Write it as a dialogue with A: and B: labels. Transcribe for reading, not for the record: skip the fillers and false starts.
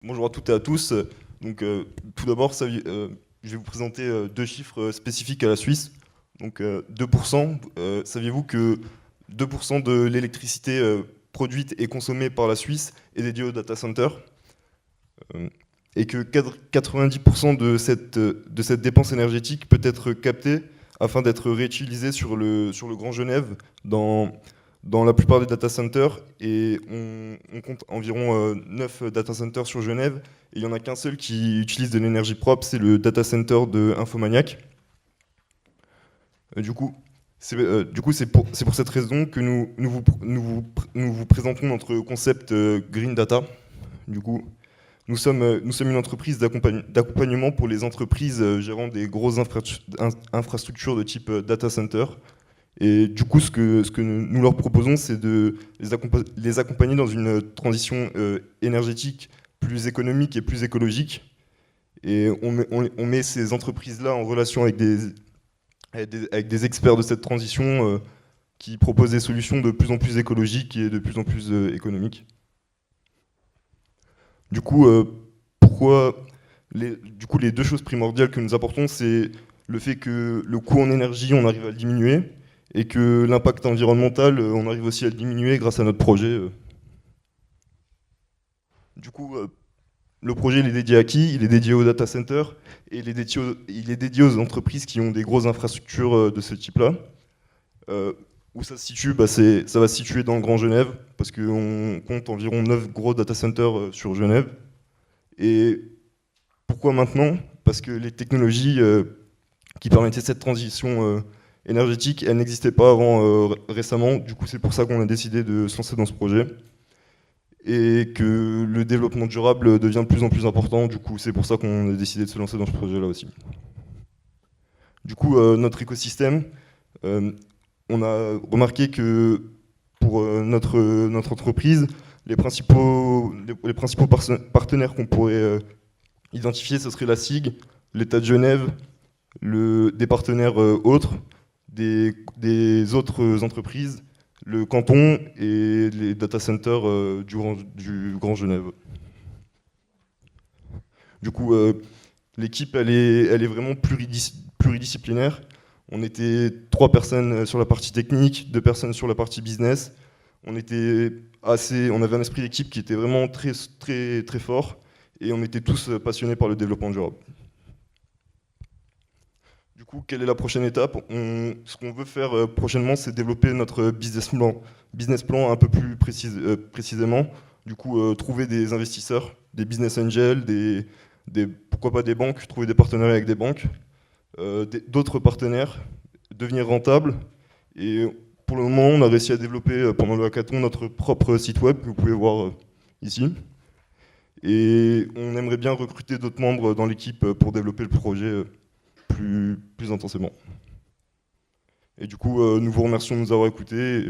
A: Bonjour à toutes et à tous. Tout d'abord, je vais vous présenter deux chiffres spécifiques à la Suisse. 2%. Saviez-vous que 2% de l'électricité produite et consommée par la Suisse est dédiée au data center euh, et que 90% de cette dépense énergétique peut être captée afin d'être réutilisée sur le Grand Genève dans la plupart des data centers, et on compte environ 9 data centers sur Genève, et il n'y en a qu'un seul qui utilise de l'énergie propre, c'est le data center de Infomaniac. Du coup, c'est pour cette raison que nous vous présentons notre concept Green Data. Du coup, nous sommes une entreprise d'accompagnement pour les entreprises gérant des grosses infrastructures de type data center. Et du coup, ce que nous leur proposons, c'est de les accompagner dans une transition énergétique plus économique et plus écologique. Et on met ces entreprises-là en relation avec des experts de cette transition qui proposent des solutions de plus en plus écologiques et de plus en plus économiques. Du coup, les deux choses primordiales que nous apportons, c'est le fait que le coût en énergie, on arrive à le diminuer, et que l'impact environnemental, on arrive aussi à le diminuer grâce à notre projet. Du coup, le projet, il est dédié à qui? Il est dédié aux data centers, et il est dédié aux entreprises qui ont des grosses infrastructures de ce type-là. Où ça se situe? Ça va se situer dans le Grand Genève, parce qu'on compte environ 9 gros data centers sur Genève. Et pourquoi maintenant? Parce que les technologies qui permettaient cette transition énergétique, elles n'existaient pas avant récemment. Du coup, c'est pour ça qu'on a décidé de se lancer dans ce projet. Et que le développement durable devient de plus en plus important. Du coup, c'est pour ça qu'on a décidé de se lancer dans ce projet-là aussi. Du coup, notre écosystème, on a remarqué que pour notre entreprise, les principaux partenaires qu'on pourrait identifier, ce serait la SIG, l'État de Genève, des partenaires autres, des autres entreprises, le canton et les data centers du Grand Genève. Du coup, l'équipe, elle est vraiment pluridisciplinaire. On était 3 personnes sur la partie technique, 2 personnes sur la partie business. On avait un esprit d'équipe qui était vraiment très, très, très fort, et on était tous passionnés par le développement durable. Du coup, quelle est la prochaine étape? Ce qu'on veut faire prochainement, c'est développer notre business plan un peu plus précisément. Du coup, trouver des investisseurs, des business angels, pourquoi pas des banques, trouver des partenariats avec des banques, d'autres partenaires, devenir rentable. Et pour le moment, on a réussi à développer pendant le hackathon notre propre site web que vous pouvez voir ici. Et on aimerait bien recruter d'autres membres dans l'équipe pour développer le projet plus intensément. Et du coup, nous vous remercions de nous avoir écoutés.